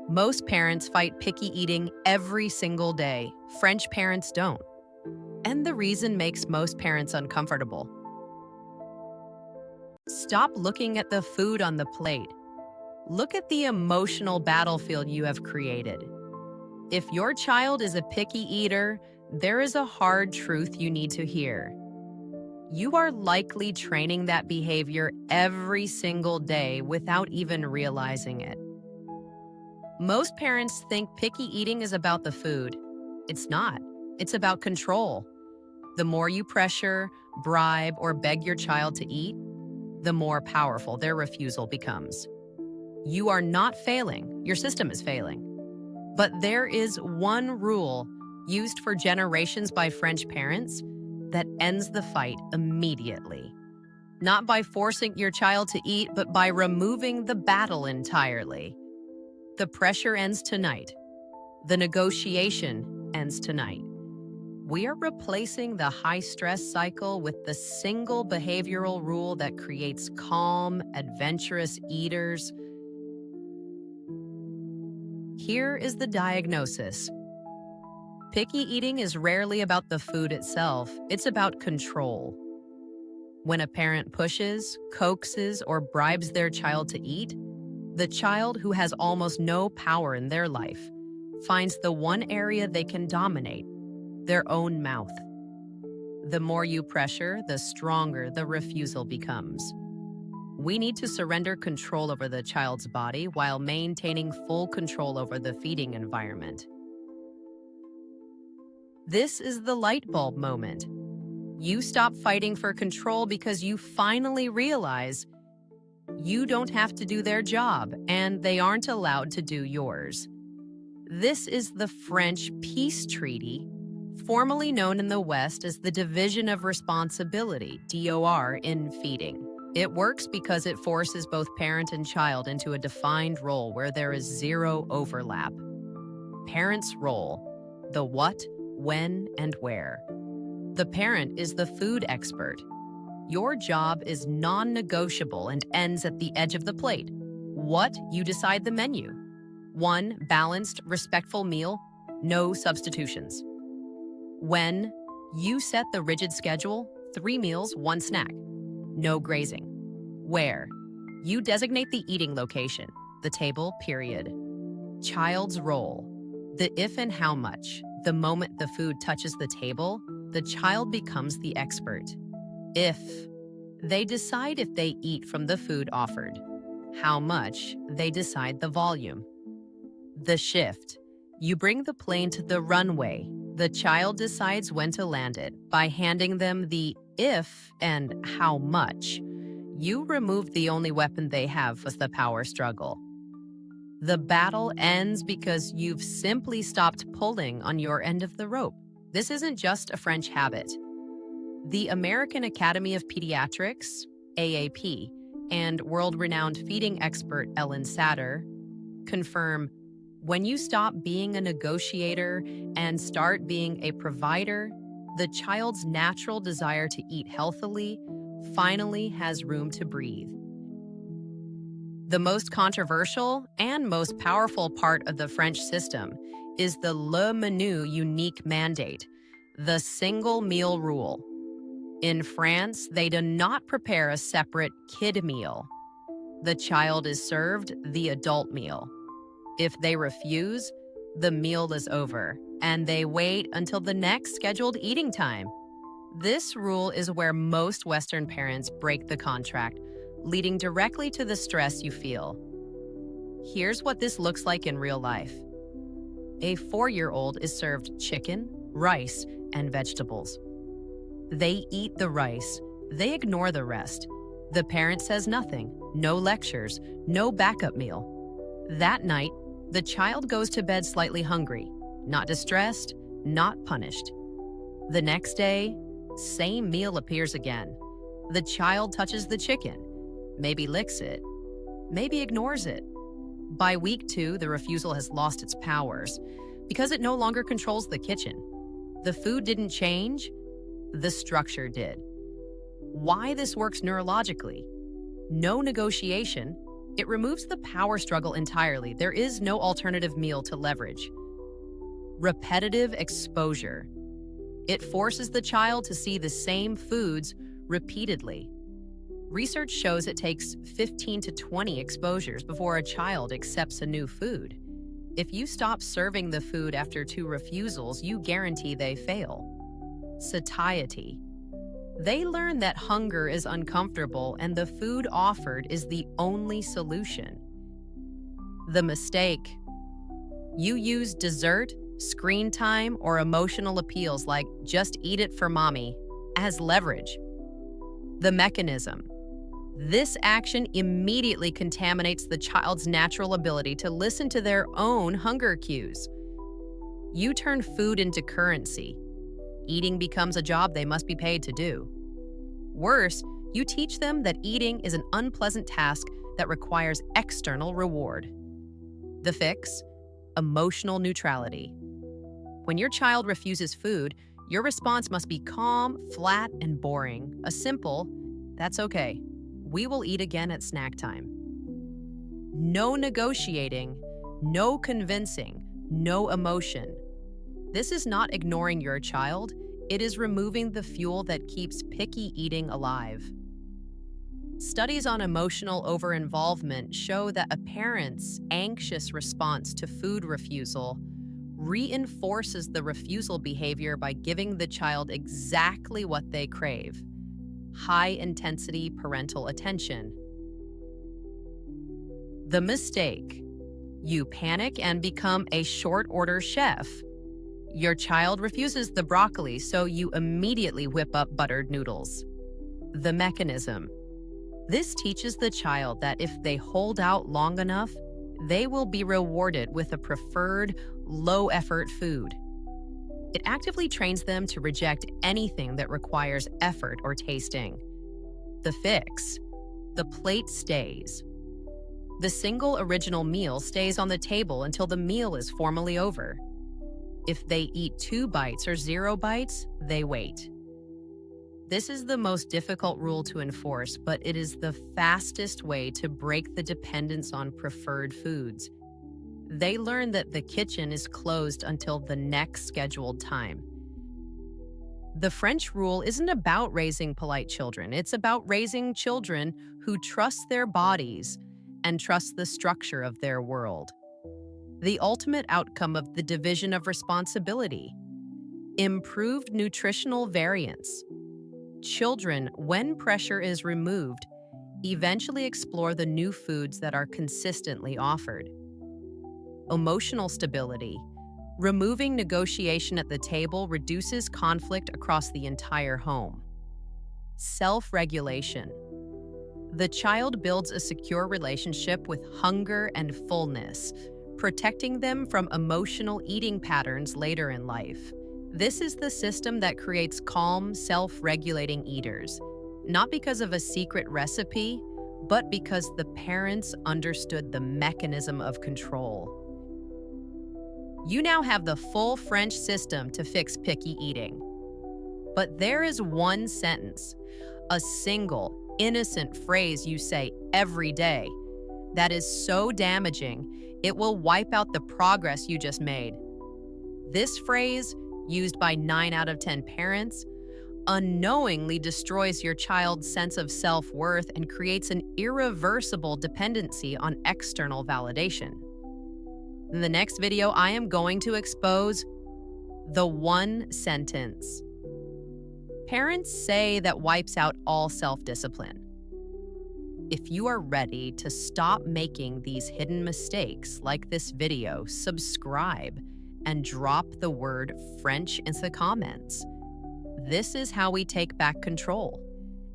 Most parents fight picky eating every single day. French parents don't. And the reason makes most parents uncomfortable. Stop looking at the food on the plate. Look at the emotional battlefield you have created. If your child is a picky eater, there is a hard truth you need to hear. You are likely training that behavior every single day without even realizing it. Most parents think picky eating is about the food. It's not. It's about control. The more you pressure, bribe, or beg your child to eat, the more powerful their refusal becomes. You are not failing. Your system is failing. But there is one rule used for generations by French parents that ends the fight immediately. Not by forcing your child to eat, but by removing the battle entirely. The pressure ends tonight. The negotiation ends tonight. We are replacing the high-stress cycle with the single behavioral rule that creates calm, adventurous eaters. Here is the diagnosis. Picky eating is rarely about the food itself. It's about control. When a parent pushes, coaxes, or bribes their child to eat, the child who has almost no power in their life finds the one area they can dominate, their own mouth. The more you pressure, the stronger the refusal becomes. We need to surrender control over the child's body while maintaining full control over the feeding environment. This is the light bulb moment. You stop fighting for control because you finally realize you don't have to do their job, and they aren't allowed to do yours. This is the French Peace Treaty, formerly known in the West as the Division of Responsibility, DOR, in feeding. It works because it forces both parent and child into a defined role where there is zero overlap. Parent's role: the what, when, and where. The parent is the food expert. Your job is non-negotiable and ends at the edge of the plate. What? You decide the menu. One balanced, respectful meal, no substitutions. When? You set the rigid schedule, 3 meals, 1 snack. No grazing. Where? You designate the eating location, the table, period. Child's role: the if and how much. The moment the food touches the table, the child becomes the expert. If. They decide if they eat from the food offered. How much? They decide the volume. The shift. You bring the plane to the runway. The child decides when to land it by handing them the if and how much. You remove the only weapon they have was the power struggle. The battle ends because you've simply stopped pulling on your end of the rope. This isn't just a French habit. The American Academy of Pediatrics, AAP, and world-renowned feeding expert Ellen Satter confirm when you stop being a negotiator and start being a provider, the child's natural desire to eat healthily finally has room to breathe. The most controversial and most powerful part of the French system is the Le Menu Unique mandate, the single meal rule. In France, they do not prepare a separate kid meal. The child is served the adult meal. If they refuse, the meal is over, and they wait until the next scheduled eating time. This rule is where most Western parents break the contract, leading directly to the stress you feel. Here's what this looks like in real life. A 4-year-old is served chicken, rice, and vegetables. They eat the rice. They ignore the rest. The parent says nothing, no lectures, no backup meal. That night, the child goes to bed slightly hungry, not distressed, not punished. The next day, same meal appears again. The child touches the chicken, maybe licks it, maybe ignores it. By week 2, the refusal has lost its powers because it no longer controls the kitchen. The food didn't change, the structure did. Why this works neurologically? No negotiation, It removes the power struggle entirely. There is no alternative meal to leverage. Repetitive exposure. It forces the child to see the same foods repeatedly. Research shows it takes 15 to 20 exposures before a child accepts a new food. If you stop serving the food after 2 refusals, you guarantee they fail. Satiety. They learn that hunger is uncomfortable and the food offered is the only solution. The mistake. You use dessert, screen time, or emotional appeals like "just eat it for mommy" as leverage. The mechanism. This action immediately contaminates the child's natural ability to listen to their own hunger cues. You turn food into currency. Eating becomes a job they must be paid to do. Worse, you teach them that eating is an unpleasant task that requires external reward. The fix? Emotional neutrality. When your child refuses food, your response must be calm, flat, and boring. A simple, "That's okay. We will eat again at snack time." No negotiating, no convincing, no emotion. This is not ignoring your child. It is removing the fuel that keeps picky eating alive. Studies on emotional overinvolvement show that a parent's anxious response to food refusal reinforces the refusal behavior by giving the child exactly what they crave: high-intensity parental attention. The mistake. You panic and become a short-order chef. Your child refuses the broccoli, so you immediately whip up buttered noodles. The mechanism. This teaches the child that if they hold out long enough, they will be rewarded with a preferred, low-effort food. It actively trains them to reject anything that requires effort or tasting. The fix. The plate stays. The single original meal stays on the table until the meal is formally over. If they eat 2 bites or 0 bites, they wait. This is the most difficult rule to enforce, but it is the fastest way to break the dependence on preferred foods. They learn that the kitchen is closed until the next scheduled time. The French rule isn't about raising polite children. It's about raising children who trust their bodies and trust the structure of their world. The ultimate outcome of the division of responsibility. Improved nutritional variance. Children, when pressure is removed, eventually explore the new foods that are consistently offered. Emotional stability. Removing negotiation at the table reduces conflict across the entire home. Self-regulation. The child builds a secure relationship with hunger and fullness, protecting them from emotional eating patterns later in life. This is the system that creates calm, self-regulating eaters, not because of a secret recipe, but because the parents understood the mechanism of control. You now have the full French system to fix picky eating. But there is one sentence, a single, innocent phrase you say every day that is so damaging, it will wipe out the progress you just made. This phrase, used by 9 out of 10 parents, unknowingly destroys your child's sense of self-worth and creates an irreversible dependency on external validation. In the next video, I am going to expose the one sentence parents say that wipes out all self-discipline. If you are ready to stop making these hidden mistakes like this video, subscribe and drop the word French in the comments. This is how we take back control.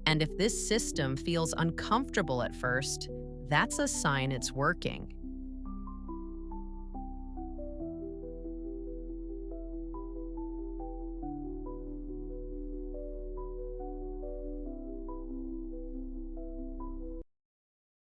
And if this system feels uncomfortable at first, that's a sign it's working.